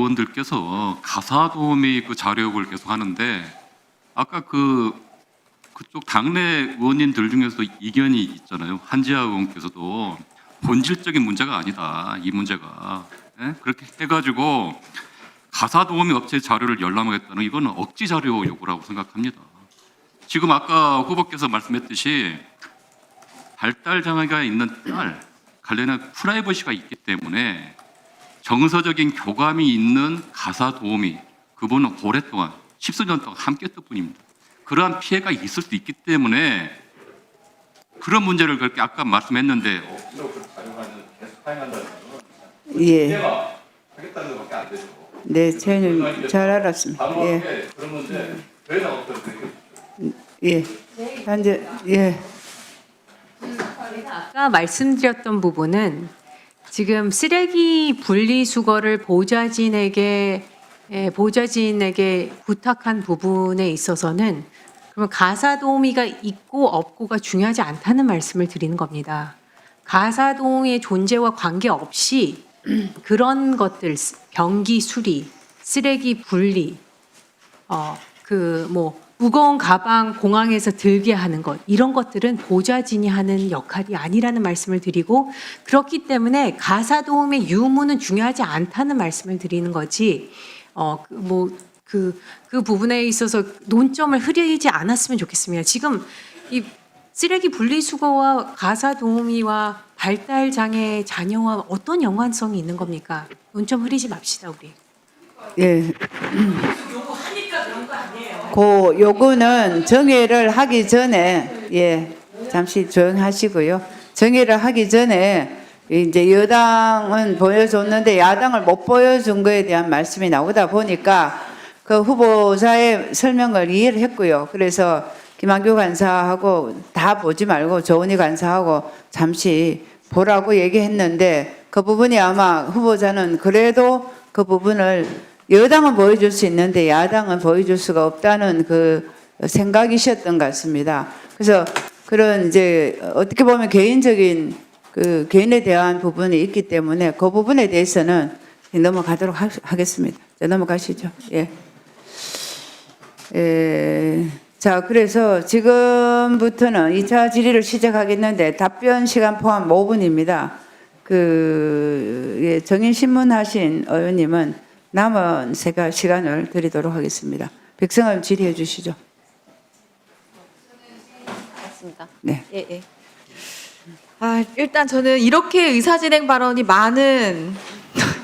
의원들께서 가사도우미 그 자료를 계속 하는데 아까 그쪽 당내 의원님들 중에서도 이견이 있잖아요. 한지아 의원께서도 본질적인 문제가 아니다. 이 문제가. 예? 그렇게 해가지고 가사도우미 업체 자료를 열람하겠다는 이거는 억지 자료 요구라고 생각합니다. 지금 아까 후보께서 말씀했듯이 발달 장애가 있는 딸 관련한 프라이버시가 있기 때문에 정서적인 교감이 있는 가사도우미 그분은 오랫동안 10수년 동안 함께 했던 분입니다. 그러한 피해가 있을 수 있기 때문에 그런 문제를 그렇게 아까 말씀했는데 억지로 그 자료관을 계속 사용한다는 것은 예. 하겠다는 것밖에 안 되죠. 네, 저는 잘 알았습니다. 예. 그런 문제 왜 나왔던 예. 현재 예. 아까 말씀드렸던 부분은 지금 쓰레기 분리수거를 보좌진에게 부탁한 부분에 있어서는 그러면 가사도우미가 있고 없고가 중요하지 않다는 말씀을 드리는 겁니다. 가사도우미의 존재와 관계없이 그런 것들, 변기 수리, 쓰레기 분리, 무거운 가방 공항에서 들게 하는 것, 이런 것들은 보좌진이 하는 역할이 아니라는 말씀을 드리고, 그렇기 때문에 가사도우미의 유무는 중요하지 않다는 말씀을 드리는 거지, 그 부분에 있어서 논점을 흐리지 않았으면 좋겠습니다. 지금 이 쓰레기 분리수거와 가사도우미와 발달장애 자녀와 어떤 연관성이 있는 겁니까? 논점 흐리지 맙시다, 우리. 예. 요구하니까 그런 거 아니에요. 그 요구는 정회를 하기 전에 예. 잠시 조용하시고요. 정회를 하기 전에 이제 여당은 보여줬는데 야당을 못 보여준 거에 대한 말씀이 나오다 보니까 그 후보자의 설명을 이해를 했고요. 그래서 김한규 간사하고 다 보지 말고 조은희 간사하고 잠시 보라고 얘기했는데 그 부분이 아마 후보자는 그래도 그 부분을 여당은 보여줄 수 있는데 야당은 보여줄 수가 없다는 그 생각이셨던 것 같습니다. 그래서 그런 이제 어떻게 보면 개인적인 그 개인에 대한 부분이 있기 때문에 그 부분에 대해서는 넘어가도록 하겠습니다. 자, 넘어가시죠. 예. 자, 그래서 지금부터는 2차 질의를 시작하겠는데 답변 시간 포함 5분입니다. 정인신문 하신 의원님은 남은 시간을 드리도록 하겠습니다. 백성을 질의해 주시죠. 맞습니다. 네. 예. 일단 저는 이렇게 의사진행 발언이 많은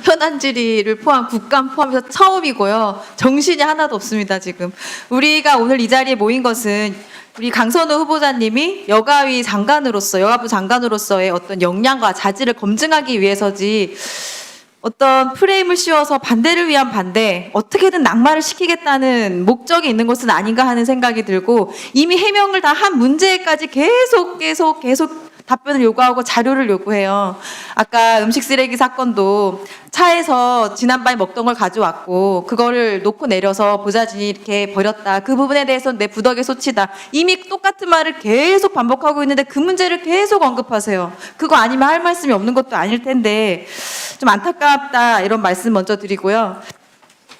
현안 질의를 포함 국감 포함해서 처음이고요. 정신이 하나도 없습니다, 지금. 우리가 오늘 이 자리에 모인 것은 우리 강선우 후보자님이 여가부 장관으로서의 어떤 역량과 자질을 검증하기 위해서지 어떤 프레임을 씌워서 반대를 위한 반대, 어떻게든 낙마를 시키겠다는 목적이 있는 것은 아닌가 하는 생각이 들고 이미 해명을 다 한 문제까지 계속 답변을 요구하고 자료를 요구해요. 아까 음식 쓰레기 사건도 차에서 지난밤에 먹던 걸 가져왔고 그거를 놓고 내려서 보좌진이 이렇게 버렸다. 그 부분에 대해서는 내 부덕의 소치다. 이미 똑같은 말을 계속 반복하고 있는데 그 문제를 계속 언급하세요. 그거 아니면 할 말씀이 없는 것도 아닐 텐데 좀 안타깝다 이런 말씀 먼저 드리고요.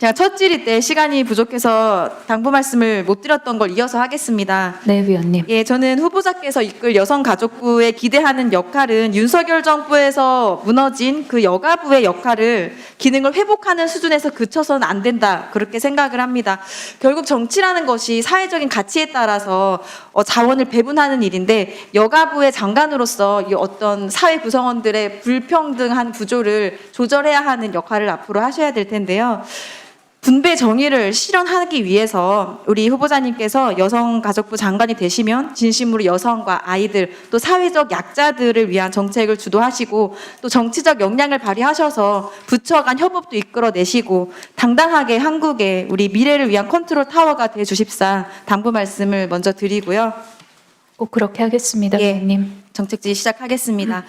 제가 첫 질의 때 시간이 부족해서 당부 말씀을 못 드렸던 걸 이어서 하겠습니다. 네, 위원님. 예, 저는 후보자께서 이끌 여성가족부에 기대하는 역할은 윤석열 정부에서 무너진 그 여가부의 역할을 기능을 회복하는 수준에서 그쳐서는 안 된다. 그렇게 생각을 합니다. 결국 정치라는 것이 사회적인 가치에 따라서 자원을 배분하는 일인데 여가부의 장관으로서 이 어떤 사회 구성원들의 불평등한 구조를 조절해야 하는 역할을 앞으로 하셔야 될 텐데요. 분배 정의를 실현하기 위해서 우리 후보자님께서 여성가족부 장관이 되시면 진심으로 여성과 아이들 또 사회적 약자들을 위한 정책을 주도하시고 또 정치적 역량을 발휘하셔서 부처 간 협업도 이끌어내시고 당당하게 한국의 우리 미래를 위한 컨트롤 타워가 되주십사 당부 말씀을 먼저 드리고요. 꼭 그렇게 하겠습니다, 예. 위원님. 정책질 시작하겠습니다.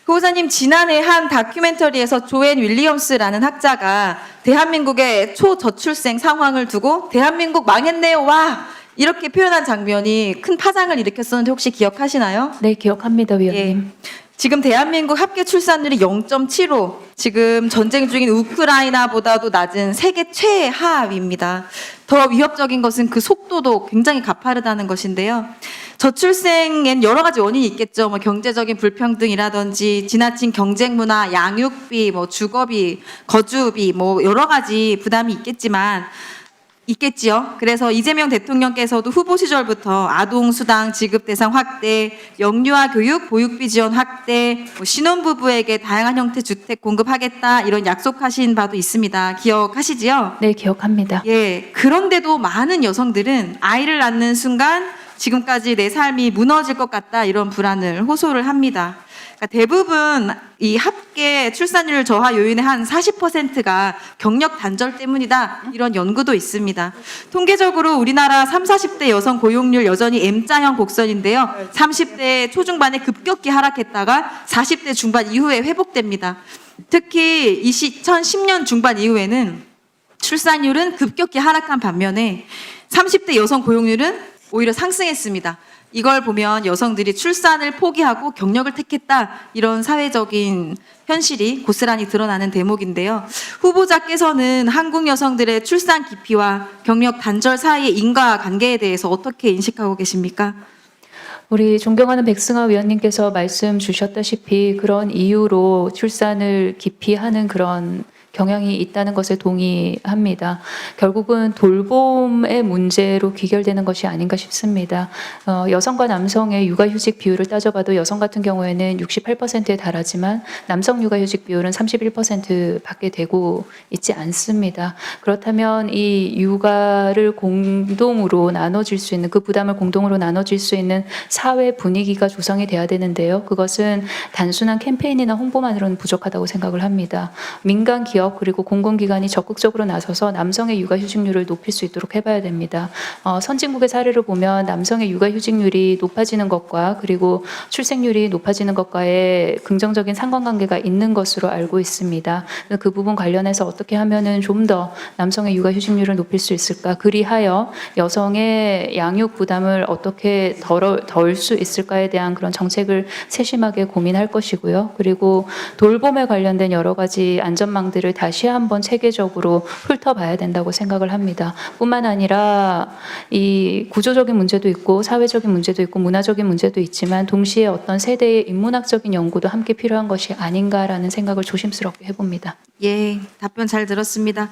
후보자님, 지난해 한 다큐멘터리에서 조앤 윌리엄스라는 학자가 대한민국의 초저출생 상황을 두고 대한민국 망했네요, 와! 이렇게 표현한 장면이 큰 파장을 일으켰었는데 혹시 기억하시나요? 네, 기억합니다, 위원님. 지금 대한민국 합계 출산율이 0.75, 지금 전쟁 중인 우크라이나보다도 낮은 세계 최하위입니다. 더 위협적인 것은 그 속도도 굉장히 가파르다는 것인데요. 저출생엔 여러 가지 원인이 있겠죠. 뭐 경제적인 불평등이라든지 지나친 경쟁 문화, 양육비, 뭐 주거비, 거주비, 뭐 여러 가지 부담이 있겠지요. 그래서 이재명 대통령께서도 후보 시절부터 아동수당 지급 대상 확대, 영유아 교육 보육비 지원 확대, 뭐 신혼부부에게 다양한 형태 주택 공급하겠다 이런 약속하신 바도 있습니다. 기억하시지요? 네, 기억합니다. 예. 그런데도 많은 여성들은 아이를 낳는 순간 지금까지 내 삶이 무너질 것 같다 이런 불안을 호소를 합니다. 그러니까 대부분 이 합계 출산율 저하 요인의 한 40%가 경력 단절 때문이다 이런 연구도 있습니다. 통계적으로 우리나라 30, 40대 여성 고용률 여전히 M자형 곡선인데요. 30대 초중반에 급격히 하락했다가 40대 중반 이후에 회복됩니다. 특히 2010년 중반 이후에는 출산율은 급격히 하락한 반면에 30대 여성 고용률은 오히려 상승했습니다. 이걸 보면 여성들이 출산을 포기하고 경력을 택했다 이런 사회적인 현실이 고스란히 드러나는 대목인데요. 후보자께서는 한국 여성들의 출산 기피와 경력 단절 사이의 인과관계에 대해서 어떻게 인식하고 계십니까? 우리 존경하는 백승아 위원님께서 말씀 주셨다시피 그런 이유로 출산을 기피하는 그런 경향이 있다는 것에 동의합니다. 결국은 돌봄의 문제로 귀결되는 것이 아닌가 싶습니다. 여성과 남성의 육아휴직 비율을 따져봐도 여성 같은 경우에는 68%에 달하지만 남성 육아휴직 비율은 31%밖에 되고 있지 않습니다. 그렇다면 이 육아를 공동으로 나눠질 수 있는 그 부담을 공동으로 나눠질 수 있는 사회 분위기가 조성이 돼야 되는데요. 그것은 단순한 캠페인이나 홍보만으로는 부족하다고 생각을 합니다. 민간 기업 그리고 공공기관이 적극적으로 나서서 남성의 육아휴직률을 높일 수 있도록 해봐야 됩니다. 선진국의 사례를 보면 남성의 육아휴직률이 높아지는 것과 그리고 출생률이 높아지는 것과의 긍정적인 상관관계가 있는 것으로 알고 있습니다. 그 부분 관련해서 어떻게 하면은 좀 더 남성의 육아휴직률을 높일 수 있을까? 그리하여 여성의 양육 부담을 어떻게 덜 수 있을까에 대한 그런 정책을 세심하게 고민할 것이고요. 그리고 돌봄에 관련된 여러 가지 안전망들을 다시 한번 체계적으로 훑어봐야 된다고 생각을 합니다. 뿐만 아니라 이 구조적인 문제도 있고 사회적인 문제도 있고 문화적인 문제도 있지만 동시에 어떤 세대의 인문학적인 연구도 함께 필요한 것이 아닌가라는 생각을 조심스럽게 해봅니다. 예, 답변 잘 들었습니다.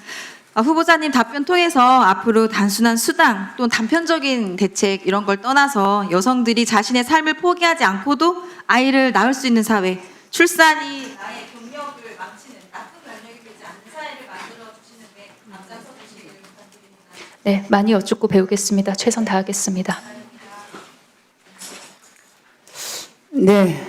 후보자님 답변 통해서 앞으로 단순한 수당 또는 단편적인 대책 이런 걸 떠나서 여성들이 자신의 삶을 포기하지 않고도 아이를 낳을 수 있는 사회, 출산이 나의 경력을 망치는 나쁜 결정이 되지 않는 사회를 만들어 주시는데 앞장서 주시기를 부탁드립니다. 네, 많이 여쭙고 배우겠습니다. 최선 다하겠습니다. 네.